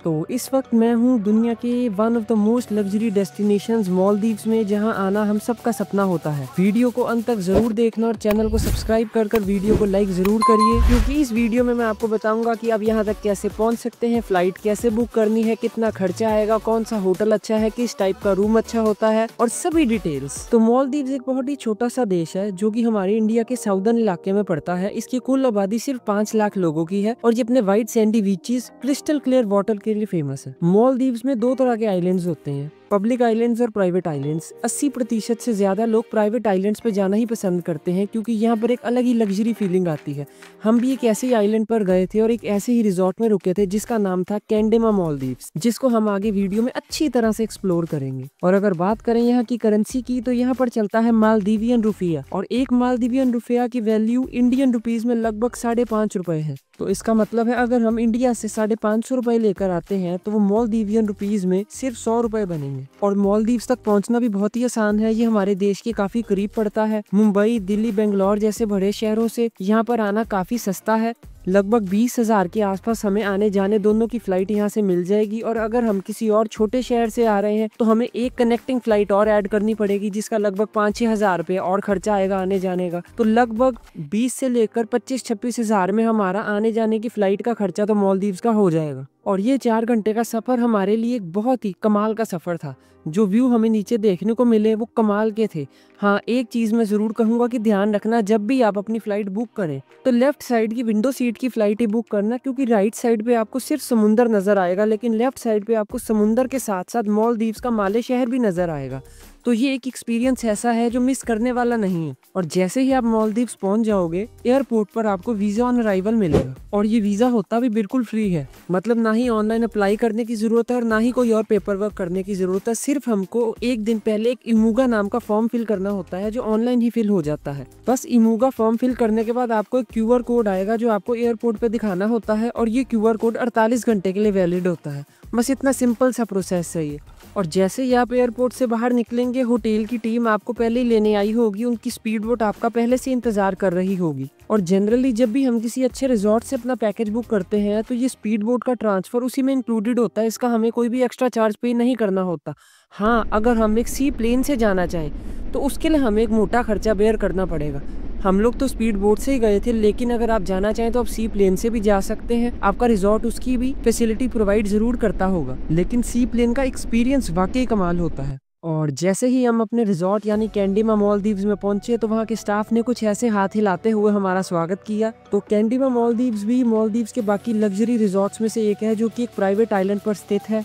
तो इस वक्त मैं हूँ दुनिया के one of the most luxury destinations Maldives में, जहाँ आना हम सबका सपना होता है। वीडियो को अंत तक जरूर देखना और चैनल को सब्सक्राइब कर वीडियो को लाइक जरूर करिए, क्योंकि इस वीडियो में मैं आपको बताऊंगा कि आप यहाँ तक कैसे पहुँच सकते हैं, फ्लाइट कैसे बुक करनी है, कितना खर्चा आएगा, कौन सा होटल अच्छा है, किस टाइप का रूम अच्छा होता है और सभी डिटेल्स। तो मालदीव्स एक बहुत ही छोटा सा देश है जो कि हमारे इंडिया के साउदर्न इलाके में पड़ता है। इसकी कुल आबादी सिर्फ 5 लाख लोगों की है और ये अपने white Sandy beaches, crystal clear water के लिए फेमस है। मालदीव्स में 2 तरह के आइलैंड्स होते हैं, पब्लिक आइलैंड्स और प्राइवेट आइलैंड्स। 80% से ज्यादा लोग प्राइवेट आइलैंड्स पे जाना ही पसंद करते हैं, क्योंकि यहाँ पर एक अलग ही लग्जरी फीलिंग आती है। हम भी एक ऐसे ही आइलैंड पर गए थे और एक ऐसे ही रिजॉर्ट में रुके थे जिसका नाम था कैंडेमा मालदीव्स, जिसको हम आगे वीडियो में अच्छी तरह से एक्सप्लोर करेंगे। और अगर बात करें यहाँ की करेंसी की, तो यहाँ पर चलता है मालदीवियन रुपया, और एक मालदीवियन रुपया की वैल्यू इंडियन रुपीज में लगभग 5.5 रुपए है। तो इसका मतलब है अगर हम इंडिया से 550 रुपए लेकर आते हैं तो वो मालदीवियन रुपीज में सिर्फ 100 रुपए बनेंगे। और मालदीव्स तक पहुंचना भी बहुत ही आसान है, ये हमारे देश के काफी करीब पड़ता है। मुंबई, दिल्ली, बेंगलोर जैसे बड़े शहरों से यहाँ पर आना काफी सस्ता है। लगभग 20,000 के आसपास हमें आने जाने दोनों की फ्लाइट यहाँ से मिल जाएगी। और अगर हम किसी और छोटे शहर से आ रहे हैं तो हमें एक कनेक्टिंग फ्लाइट और ऐड करनी पड़ेगी, जिसका लगभग 5-6 हजार रुपये और खर्चा आएगा आने जाने का। तो लगभग 20 से लेकर 25-26 हजार में हमारा आने जाने की फ्लाइट का खर्चा तो मालदीव्स का हो जाएगा। और ये 4 घंटे का सफर हमारे लिए एक बहुत ही कमाल का सफर था। जो व्यू हमें नीचे देखने को मिले वो कमाल के थे। हाँ, एक चीज मैं जरूर कहूंगा कि ध्यान रखना, जब भी आप अपनी फ्लाइट बुक करें तो लेफ्ट साइड की विंडो सीट की फ्लाइट ही बुक करना, क्योंकि राइट साइड पे आपको सिर्फ समुंदर नजर आएगा, लेकिन लेफ्ट साइड पे आपको समुंदर के साथ साथ मालदीव्स का माले शहर भी नजर आएगा। तो ये एक एक्सपीरियंस ऐसा है जो मिस करने वाला नहीं है। और जैसे ही आप मालदीव्स पहुंच जाओगे, एयरपोर्ट पर आपको वीजा ऑन अराइवल मिलेगा, और ये वीजा होता भी बिल्कुल फ्री है। मतलब ना ही ऑनलाइन अप्लाई करने की जरूरत है और ना ही कोई और पेपर वर्क करने की जरूरत है। सिर्फ हमको एक दिन पहले एक इमूगा नाम का फॉर्म फिल करना होता है, जो ऑनलाइन ही फिल हो जाता है। बस इमूगा फॉर्म फिल करने के बाद आपको एक QR कोड आएगा जो आपको एयरपोर्ट पे दिखाना होता है, और ये QR कोड 48 घंटे के लिए वैलिड होता है। बस इतना सिंपल सा प्रोसेस है ये। और जैसे ही आप एयरपोर्ट से बाहर निकलेंगे, होटल की टीम आपको पहले ही लेने आई होगी, उनकी स्पीड बोट आपका पहले से इंतजार कर रही होगी। और जनरली जब भी हम किसी अच्छे रिजॉर्ट से अपना पैकेज बुक करते हैं तो ये स्पीड बोट का ट्रांसफर उसी में इंक्लूडेड होता है, इसका हमें कोई भी एक्स्ट्रा चार्ज पे नहीं करना होता। हाँ, अगर हम एक सी प्लेन से जाना चाहें तो उसके लिए हमें एक मोटा खर्चा बेयर करना पड़ेगा। हम लोग तो स्पीड बोट से ही गए थे, लेकिन अगर आप जाना चाहें तो आप सी प्लेन से भी जा सकते हैं। आपका रिजॉर्ट उसकी भी फैसिलिटी प्रोवाइड जरूर करता होगा, लेकिन सी प्लेन का एक्सपीरियंस वाकई कमाल होता है। और जैसे ही हम अपने रिजॉर्ट यानी कैंडेमा मालदीव्स में पहुंचे तो वहाँ के स्टाफ ने कुछ ऐसे हाथ हिलाते हुए हमारा स्वागत किया। तो कैंडेमा मालदीव्स भी मालदीव्स के बाकी लग्जरी रिजॉर्ट्स में से एक है, जो कि एक प्राइवेट आइलैंड पर स्थित है।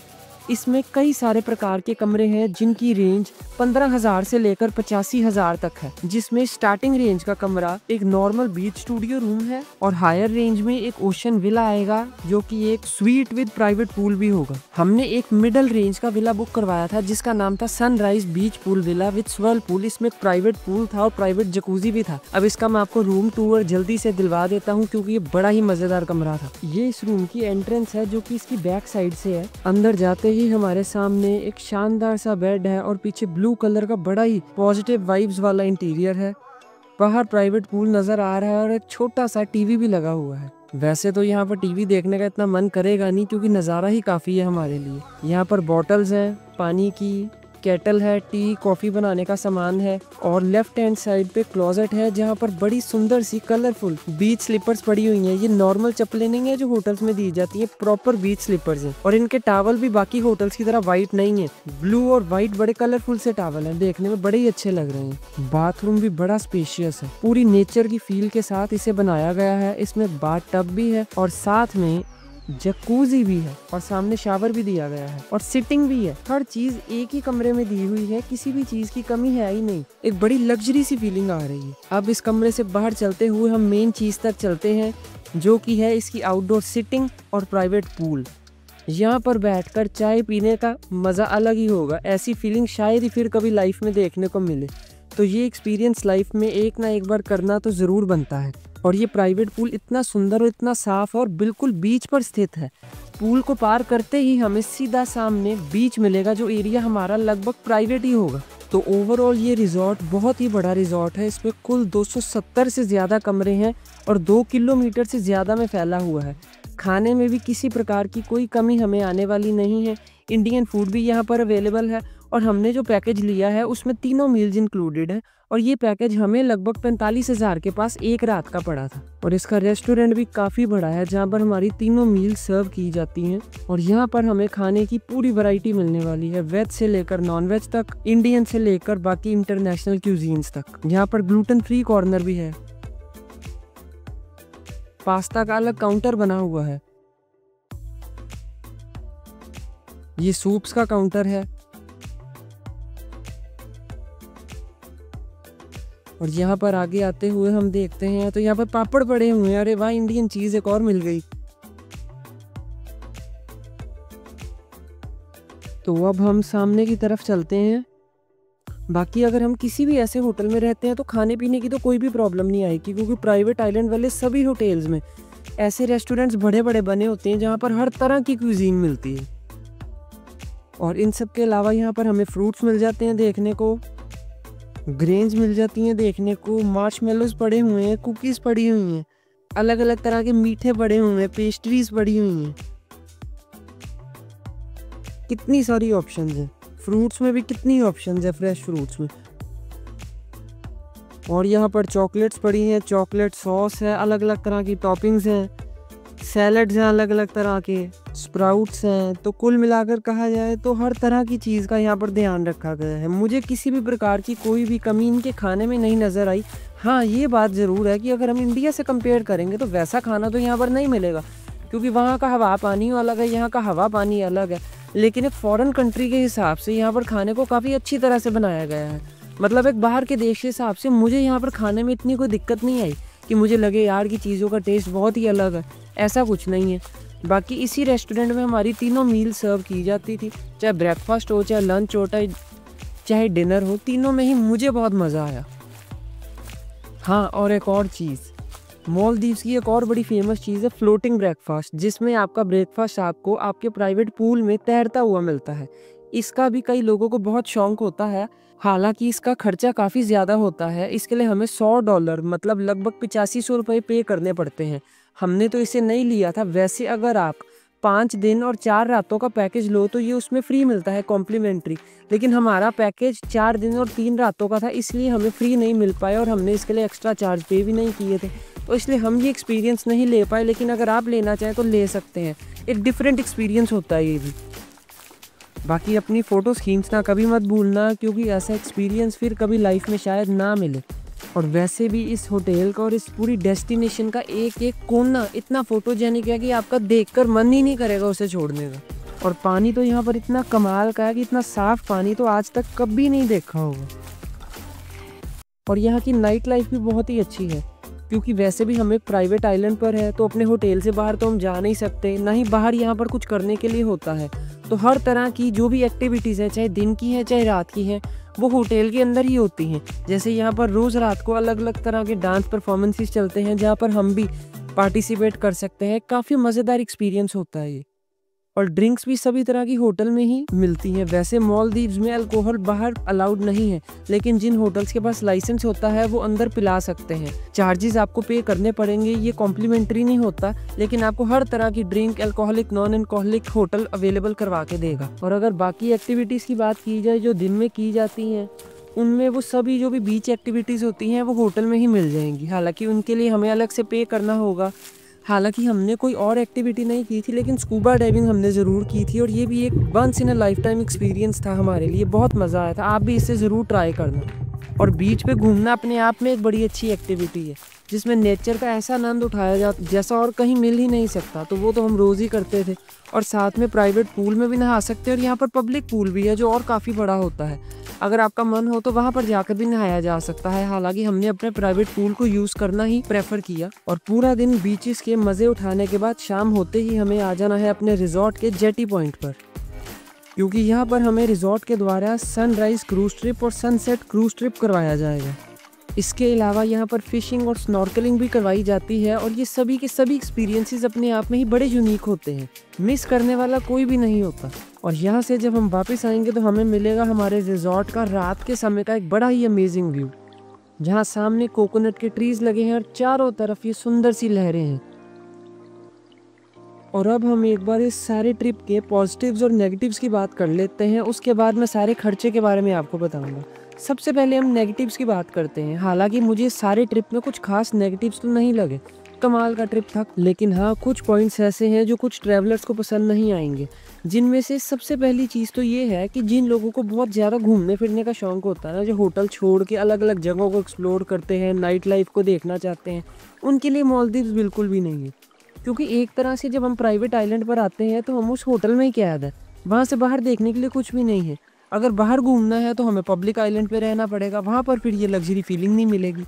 इसमें कई सारे प्रकार के कमरे हैं जिनकी रेंज 15,000 से लेकर 85,000 तक है, जिसमें स्टार्टिंग रेंज का कमरा एक नॉर्मल बीच स्टूडियो रूम है, और हायर रेंज में एक ओशन विला आएगा जो कि एक स्वीट विद प्राइवेट पूल भी होगा। हमने एक मिडल रेंज का विला बुक करवाया था जिसका नाम था sunrise beach pool villa with swirl pool. इसमें एक प्राइवेट पूल था और प्राइवेट जकूजी भी था। अब इसका मैं आपको रूम टूर जल्दी से दिलवा देता हूँ, क्योंकि ये बड़ा ही मजेदार कमरा था। ये इस रूम की एंट्रेंस है जो कि इसकी बैक साइड से है। अंदर जाते ही हमारे सामने एक शानदार सा बेड है और पीछे ब्लू कलर का बड़ा ही पॉजिटिव वाइब्स वाला इंटीरियर है। बाहर प्राइवेट पूल नजर आ रहा है और एक छोटा सा टीवी भी लगा हुआ है। वैसे तो यहाँ पर टीवी देखने का इतना मन करेगा नहीं, क्योंकि नज़ारा ही काफ़ी है हमारे लिए। यहाँ पर बॉटल्स हैं पानी की, केटल है, टी कॉफ़ी बनाने का सामान है, और लेफ्ट हैंड साइड पे क्लोजेट है जहाँ पर बड़ी सुंदर सी कलरफुल बीच स्लीपर्स पड़ी हुई हैं। ये नॉर्मल चप्पलें नहीं है जो होटल्स में दी जाती है, प्रॉपर बीच स्लीपर्स हैं। और इनके टावल भी बाकी होटल्स की तरह वाइट नहीं है, ब्लू और वाइट बड़े कलरफुल से टावल हैं, देखने में बड़े ही अच्छे लग रहे हैं। बाथरूम भी बड़ा स्पेशियस है, पूरी नेचर की फील के साथ इसे बनाया गया है। इसमें बाथ टब भी है और साथ में जकूजी भी है, और सामने शावर भी दिया गया है, और सिटिंग भी है। हर चीज एक ही कमरे में दी हुई है, किसी भी चीज की कमी है ही नहीं। एक बड़ी लग्जरी सी फीलिंग आ रही है। अब इस कमरे से बाहर चलते हुए हम मेन चीज तक चलते हैं, जो कि है इसकी आउटडोर सिटिंग और प्राइवेट पूल। यहाँ पर बैठकर चाय पीने का मजा अलग ही होगा, ऐसी फीलिंग शायद ही फिर कभी लाइफ में देखने को मिले। तो ये एक्सपीरियंस लाइफ में एक ना एक बार करना तो जरूर बनता है। और ये प्राइवेट पूल इतना सुंदर और इतना साफ और बिल्कुल बीच पर स्थित है। पूल को पार करते ही हमें सीधा सामने बीच मिलेगा, जो एरिया हमारा लगभग प्राइवेट ही होगा। तो ओवरऑल ये रिजॉर्ट बहुत ही बड़ा रिजॉर्ट है। इसमें कुल 270 से ज़्यादा कमरे हैं और 2 किलोमीटर से ज़्यादा में फैला हुआ है। खाने में भी किसी प्रकार की कोई कमी हमें आने वाली नहीं है। इंडियन फूड भी यहाँ पर अवेलेबल है और हमने जो पैकेज लिया है उसमें तीनों मील्स इंक्लूडेड है और ये पैकेज हमें लगभग 45,000 के पास एक रात का पड़ा था। और इसका रेस्टोरेंट भी काफ़ी बड़ा है जहाँ पर हमारी तीनों मील सर्व की जाती हैं और यहाँ पर हमें खाने की पूरी वैरायटी मिलने वाली है, वेज से लेकर नॉन वेज तक, इंडियन से लेकर बाकी इंटरनेशनल क्यूजीन्स तक। यहाँ पर ग्लूटेन फ्री कॉर्नर भी है, पास्ता का अलग काउंटर बना हुआ है, ये सूप्स का काउंटर है और यहाँ पर आगे आते हुए हम देखते हैं तो यहाँ पर पापड़ पड़े हुए हैं। अरे वाह, इंडियन चीज एक और मिल गई। तो अब हम सामने की तरफ चलते हैं। बाकी अगर हम किसी भी ऐसे होटल में रहते हैं तो खाने पीने की तो कोई भी प्रॉब्लम नहीं आएगी, क्योंकि प्राइवेट आइलैंड वाले सभी होटल्स में ऐसे रेस्टोरेंट्स बड़े बड़े बने होते हैं जहाँ पर हर तरह की क्यूजीन मिलती है। और इन सब के अलावा यहाँ पर हमें फ्रूट्स मिल जाते हैं देखने को, ग्रेन्स मिल जाती हैं देखने को, मार्शमेलोज पड़े हुए हैं, कुकीज़ पड़ी हुई हैं, अलग अलग तरह के मीठे पड़े हुए हैं, पेस्ट्रीज पड़ी हुई हैं, कितनी सारी ऑप्शंस हैं। फ्रूट्स में भी कितनी ऑप्शंस है, फ्रेश फ्रूट्स में। और यहाँ पर चॉकलेट्स पड़ी हैं, चॉकलेट सॉस है, अलग अलग तरह की टॉपिंग्स हैं, सैलड्स हैं अलग अलग तरह के, स्प्राउट्स हैं। तो कुल मिलाकर कहा जाए तो हर तरह की चीज़ का यहाँ पर ध्यान रखा गया है। मुझे किसी भी प्रकार की कोई भी कमी इनके खाने में नहीं नज़र आई। हाँ, ये बात ज़रूर है कि अगर हम इंडिया से कंपेयर करेंगे तो वैसा खाना तो यहाँ पर नहीं मिलेगा, क्योंकि वहाँ का हवा पानी अलग है, यहाँ का हवा पानी अलग है। लेकिन एक फॉरेन कंट्री के हिसाब से यहाँ पर खाने को काफ़ी अच्छी तरह से बनाया गया है। मतलब एक बाहर के देश के हिसाब से मुझे यहाँ पर खाने में इतनी कोई दिक्कत नहीं आई कि मुझे लगे यार की चीज़ों का टेस्ट बहुत ही अलग है, ऐसा कुछ नहीं है। बाकी इसी रेस्टोरेंट में हमारी तीनों मील सर्व की जाती थी, चाहे ब्रेकफास्ट हो, चाहे लंच हो, चाहे डिनर हो, तीनों में ही मुझे बहुत मज़ा आया। हाँ, और एक और चीज़, मालदीव्स की एक और बड़ी फेमस चीज़ है फ्लोटिंग ब्रेकफास्ट, जिसमें आपका ब्रेकफास्ट आपको आपके प्राइवेट पूल में तैरता हुआ मिलता है। इसका भी कई लोगों को बहुत शौक होता है। हालांकि इसका खर्चा काफ़ी ज़्यादा होता है, इसके लिए हमें $100 मतलब लगभग 8500 रुपये पे करने पड़ते हैं। हमने तो इसे नहीं लिया था। वैसे अगर आप 5 दिन और 4 रातों का पैकेज लो तो ये उसमें फ्री मिलता है, कॉम्प्लीमेंट्री। लेकिन हमारा पैकेज 4 दिन और 3 रातों का था, इसलिए हमें फ्री नहीं मिल पाया और हमने इसके लिए एक्स्ट्रा चार्ज पे भी नहीं किए थे, तो इसलिए हम ये एक्सपीरियंस नहीं ले पाए। लेकिन अगर आप लेना चाहें तो ले सकते हैं, एक डिफरेंट एक्सपीरियंस होता है ये भी। बाकी अपनी फ़ोटोज़ खींचना कभी मत भूलना, क्योंकि ऐसा एक्सपीरियंस फिर कभी लाइफ में शायद ना मिले। और वैसे भी इस होटल का और इस पूरी डेस्टिनेशन का एक एक कोना इतना फोटोजेनिक है कि आपका देखकर मन ही नहीं करेगा उसे छोड़ने का। और पानी तो यहाँ पर इतना कमाल का है कि इतना साफ़ पानी तो आज तक कभी नहीं देखा होगा। और यहाँ की नाइट लाइफ भी बहुत ही अच्छी है, क्योंकि वैसे भी हम एक प्राइवेट आइलैंड पर है तो अपने होटल से बाहर तो हम जा नहीं सकते, ना ही बाहर यहाँ पर कुछ करने के लिए होता है। तो हर तरह की जो भी एक्टिविटीज़ है, चाहे दिन की है चाहे रात की है, वो होटल के अंदर ही होती हैं। जैसे यहाँ पर रोज़ रात को अलग अलग तरह के डांस परफॉर्मेंसेस चलते हैं, जहाँ पर हम भी पार्टिसिपेट कर सकते हैं। काफ़ी मज़ेदार एक्सपीरियंस होता है ये। और ड्रिंक्स भी सभी तरह की होटल में ही मिलती हैं। वैसे मालदीव्स में अल्कोहल बाहर अलाउड नहीं है, लेकिन जिन होटल्स के पास लाइसेंस होता है वो अंदर पिला सकते हैं। चार्जेस आपको पे करने पड़ेंगे, ये कॉम्प्लीमेंट्री नहीं होता, लेकिन आपको हर तरह की drink, alcoholic, non alcoholic hotel available करवा के देगा। और अगर बाकी एक्टिविटीज़ की बात की जाए जो दिन में की जाती हैं, उनमें वो सभी जो भी बीच एक्टिविटीज़ होती हैं वो होटल में ही मिल जाएंगी। हालांकि उनके लिए हमें अलग से पे करना होगा। हालांकि हमने कोई और एक्टिविटी नहीं की थी, लेकिन स्कूबा डाइविंग हमने ज़रूर की थी और ये भी एक once in a lifetime experience था हमारे लिए। बहुत मज़ा आया था, आप भी इसे ज़रूर ट्राई करना। और बीच पे घूमना अपने आप में एक बड़ी अच्छी एक्टिविटी है, जिसमें नेचर का ऐसा आनंद उठाया जाता जैसा और कहीं मिल ही नहीं सकता। तो वो तो हम रोज़ ही करते थे। और साथ में प्राइवेट पूल में भी नहा सकते हैं, और यहाँ पर पब्लिक पूल भी है जो और काफ़ी बड़ा होता है। अगर आपका मन हो तो वहाँ पर जाकर भी नहाया जा सकता है। हालांकि हमने अपने प्राइवेट पूल को यूज़ करना ही प्रेफर किया। और पूरा दिन बीचेस के मज़े उठाने के बाद शाम होते ही हमें आ जाना है अपने रिजॉर्ट के जेटी पॉइंट पर, क्योंकि यहाँ पर हमें रिजॉर्ट के द्वारा सनराइज क्रूज ट्रिप और सनसेट क्रूज ट्रिप करवाया जाएगा। इसके अलावा यहाँ पर फिशिंग और स्नॉर्कलिंग भी करवाई जाती है। और ये सभी के सभी एक्सपीरियंसेस अपने आप में ही बड़े यूनिक होते हैं, मिस करने वाला कोई भी नहीं होता। और यहाँ से जब हम वापस आएंगे तो हमें मिलेगा हमारे रिजॉर्ट का रात के समय का एक बड़ा ही अमेजिंग व्यू, जहाँ सामने कोकोनट के ट्रीज लगे हैं और चारों तरफ ये सुंदर सी लहरें हैं। और अब हम एक बार इस सारे ट्रिप के पॉजिटिव्स और नेगेटिव्स की बात कर लेते हैं, उसके बाद मैं सारे खर्चे के बारे में आपको बताऊंगा। सबसे पहले हम नेगेटिव्स की बात करते हैं। हालांकि मुझे सारे ट्रिप में कुछ खास नेगेटिव्स तो नहीं लगे, कमाल का ट्रिप था। लेकिन हाँ, कुछ पॉइंट्स ऐसे हैं जो कुछ ट्रैवलर्स को पसंद नहीं आएंगे, जिनमें से सबसे पहली चीज़ तो ये है कि जिन लोगों को बहुत ज़्यादा घूमने फिरने का शौक होता है ना, जो होटल छोड़ के अलग अलग जगहों को एक्सप्लोर करते हैं, नाइट लाइफ को देखना चाहते हैं, उनके लिए मालदीव्स बिल्कुल भी नहीं है। क्योंकि एक तरह से जब हम प्राइवेट आइलैंड पर आते हैं तो हम उस होटल में ही कैद है, वहाँ से बाहर देखने के लिए कुछ भी नहीं है। अगर बाहर घूमना है तो हमें पब्लिक आइलैंड पे रहना पड़ेगा, वहाँ पर फिर ये लग्जरी फीलिंग नहीं मिलेगी।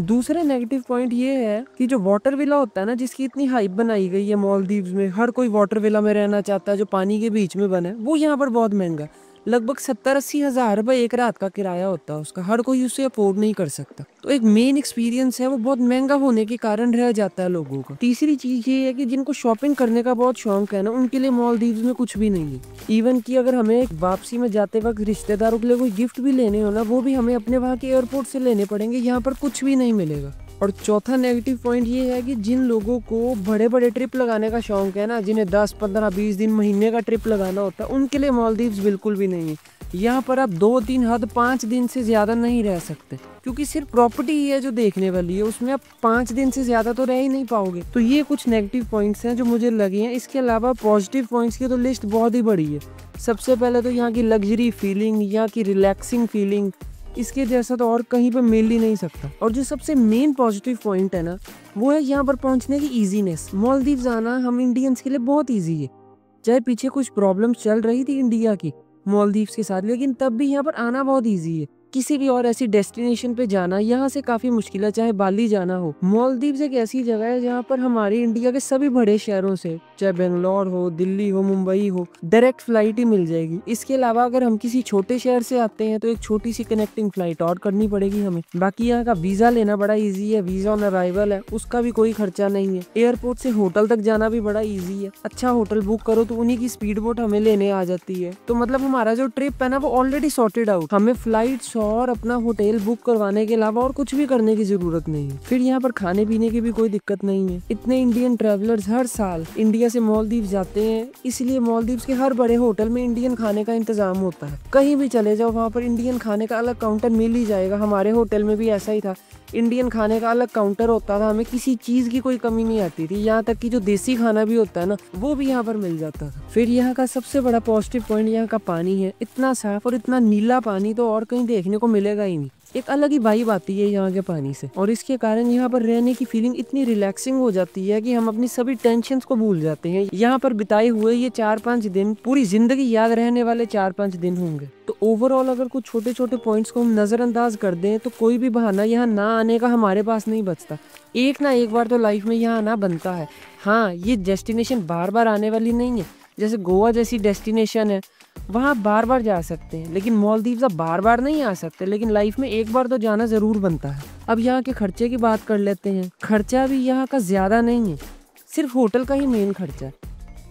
दूसरा नेगेटिव पॉइंट ये है कि जो वाटर विला होता है ना, जिसकी इतनी हाइप बनाई गई है मालदीव्स में, हर कोई वाटर विला में रहना चाहता है जो पानी के बीच में बना है, वो यहाँ पर बहुत महंगा है। लगभग 70-80 हज़ार रुपये एक रात का किराया होता है उसका, हर कोई उसे अफोर्ड नहीं कर सकता। तो एक मेन एक्सपीरियंस है वो बहुत महंगा होने के कारण रह जाता है लोगों का। तीसरी चीज ये है कि जिनको शॉपिंग करने का बहुत शौक है ना, उनके लिए मालदीव्स में कुछ भी नहीं है। इवन कि अगर हमें वापसी में जाते वक्त रिश्तेदारों के लिए कोई गिफ्ट भी लेने हो ना, वो भी हमें अपने वहाँ के एयरपोर्ट से लेने पड़ेंगे, यहाँ पर कुछ भी नहीं मिलेगा। और चौथा नेगेटिव पॉइंट ये है कि जिन लोगों को बड़े बड़े ट्रिप लगाने का शौक है ना, जिन्हें 10, 15, 20 दिन, महीने का ट्रिप लगाना होता है, उनके लिए मालदीव्स बिल्कुल भी नहीं है। यहाँ पर आप 2, 3, हद 5 दिन से ज्यादा नहीं रह सकते, क्योंकि सिर्फ प्रॉपर्टी ही है जो देखने वाली है, उसमें आप 5 दिन से ज्यादा तो रह ही नहीं पाओगे। तो ये कुछ नेगेटिव पॉइंट्स हैं जो मुझे लगे हैं। इसके अलावा पॉजिटिव पॉइंट्स की तो लिस्ट बहुत ही बड़ी है। सबसे पहले तो यहाँ की लग्जरी फीलिंग, यहाँ की रिलैक्सिंग फीलिंग, इसके जैसा तो और कहीं पे मिल ही नहीं सकता। और जो सबसे मेन पॉजिटिव पॉइंट है ना, वो है यहाँ पर पहुंचने की इजीनेस। मालदीव्स आना हम इंडियंस के लिए बहुत इजी है। चाहे पीछे कुछ प्रॉब्लम्स चल रही थी इंडिया की मालदीव्स के साथ, लेकिन तब भी यहाँ पर आना बहुत इजी है। किसी भी और ऐसी डेस्टिनेशन पे जाना यहाँ से काफी मुश्किल है, चाहे बाली जाना हो। मालदीव्स एक ऐसी जगह है जहाँ पर हमारे इंडिया के सभी बड़े शहरों से, चाहे बेंगलोर हो, दिल्ली हो, मुंबई हो, डायरेक्ट फ्लाइट ही मिल जाएगी। इसके अलावा अगर हम किसी छोटे शहर से आते हैं तो एक छोटी सी कनेक्टिंग फ्लाइट और करनी पड़ेगी हमें। बाकी यहाँ का वीजा लेना बड़ा ईजी है, वीजा ऑन अराइवल है, उसका भी कोई खर्चा नहीं है। एयरपोर्ट से होटल तक जाना भी बड़ा ईजी है, अच्छा होटल बुक करो तो उन्हीं की स्पीड बोट हमें लेने आ जाती है। तो मतलब हमारा जो ट्रिप है ना, वो ऑलरेडी सॉर्टेड आउट। हमें फ्लाइट्स और अपना होटल बुक करवाने के अलावा और कुछ भी करने की जरूरत नहीं है। फिर यहाँ पर खाने पीने की भी कोई दिक्कत नहीं है। इतने इंडियन ट्रैवलर्स हर साल इंडिया से मालदीव्स जाते हैं, इसलिए मालदीव्स के हर बड़े होटल में इंडियन खाने का इंतजाम होता है। कहीं भी चले जाओ वहाँ पर इंडियन खाने का अलग काउंटर मिल ही जाएगा। हमारे होटल में भी ऐसा ही था, इंडियन खाने का अलग काउंटर होता था, हमें किसी चीज की कोई कमी नहीं आती थी। यहाँ तक कि जो देसी खाना भी होता है ना, वो भी यहाँ पर मिल जाता था। फिर यहाँ का सबसे बड़ा पॉजिटिव पॉइंट यहाँ का पानी है। इतना साफ और इतना नीला पानी तो और कहीं देखने को मिलेगा ही नहीं। एक अलग ही वाइब आती है यहाँ के पानी से, और इसके कारण यहाँ पर रहने की फीलिंग इतनी रिलैक्सिंग हो जाती है कि हम अपनी सभी टेंशन्स को भूल जाते हैं। यहाँ पर बिताए हुए ये 4-5 दिन पूरी जिंदगी याद रहने वाले 4-5 दिन होंगे। तो ओवरऑल अगर कुछ छोटे छोटे पॉइंट्स को हम नजरअंदाज कर दें तो कोई भी बहाना यहाँ ना आने का हमारे पास नहीं बचता। एक ना एक बार तो लाइफ में यहाँ आना बनता है। हाँ, ये डेस्टिनेशन बार बार आने वाली नहीं है। जैसे गोवा जैसी डेस्टिनेशन है, वहाँ बार बार जा सकते हैं, लेकिन मालदीव्स आप बार बार नहीं आ सकते, लेकिन लाइफ में एक बार तो जाना जरूर बनता है। अब यहाँ के खर्चे की बात कर लेते हैं। खर्चा भी यहाँ का ज्यादा नहीं है, सिर्फ होटल का ही मेन खर्चा है।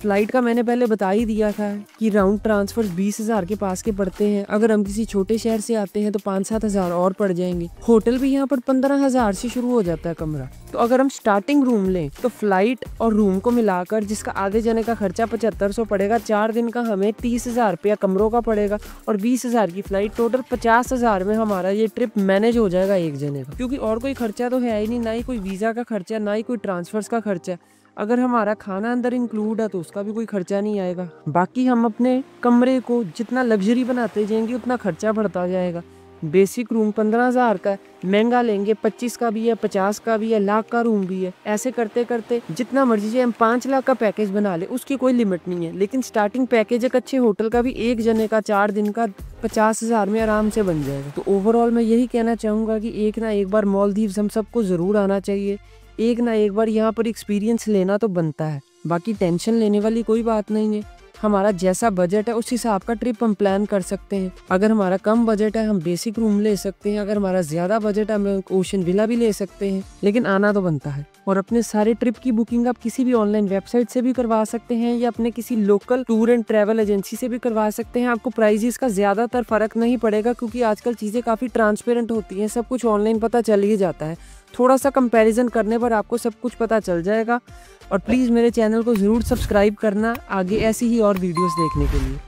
फ्लाइट का मैंने पहले बता ही दिया था कि राउंड ट्रांसफर 20,000 के पास के पड़ते हैं। अगर हम किसी छोटे शहर से आते हैं तो 5-7 हज़ार और पड़ जाएंगे। होटल भी यहाँ पर 15,000 से शुरू हो जाता है कमरा। तो अगर हम स्टार्टिंग रूम लें तो फ्लाइट और रूम को मिलाकर जिसका आगे जाने का खर्चा 7500 पड़ेगा, 4 दिन का हमें 30,000 रुपया कमरों का पड़ेगा, और 20,000 की फ्लाइट, टोटल 50,000 में हमारा ये ट्रिप मैनेज हो जाएगा एक जने का। क्योंकि और कोई खर्चा तो है ही नहीं, ना ही कोई वीजा का खर्चा, ना ही कोई ट्रांसफर्स का खर्चा। अगर हमारा खाना अंदर इंक्लूड है तो उसका भी कोई खर्चा नहीं आएगा। बाकी हम अपने कमरे को जितना लग्जरी बनाते जाएंगे उतना खर्चा बढ़ता जाएगा। बेसिक रूम 15,000 का, महंगा लेंगे 25 का भी है, 50 का भी है, लाख का रूम भी है। ऐसे करते करते जितना मर्जी से हम 5 लाख का पैकेज बना ले, उसकी कोई लिमिट नहीं है। लेकिन स्टार्टिंग पैकेज एक अच्छे होटल का भी एक जने का 4 दिन का 50,000 में आराम से बन जाएगा। तो ओवरऑल मैं यही कहना चाहूँगा कि एक ना एक बार मालदीव्स हम सबको ज़रूर आना चाहिए। एक ना एक बार यहाँ पर एक्सपीरियंस लेना तो बनता है। बाकी टेंशन लेने वाली कोई बात नहीं है। हमारा जैसा बजट है उस हिसाब का ट्रिप हम प्लान कर सकते हैं। अगर हमारा कम बजट है हम बेसिक रूम ले सकते हैं, अगर हमारा ज्यादा बजट है हम ओशन विला भी ले सकते हैं, लेकिन आना तो बनता है। और अपने सारे ट्रिप की बुकिंग आप किसी भी ऑनलाइन वेबसाइट से भी करवा सकते हैं या अपने किसी local tour and travel agency से भी करवा सकते हैं। आपको प्राइजेस का ज्यादातर फर्क नहीं पड़ेगा, क्योंकि आजकल चीजें काफी ट्रांसपेरेंट होती हैं, सब कुछ ऑनलाइन पता चल ही जाता है। थोड़ा सा कंपैरिजन करने पर आपको सब कुछ पता चल जाएगा। और प्लीज़ मेरे चैनल को ज़रूर सब्सक्राइब करना आगे ऐसी ही और वीडियोस देखने के लिए।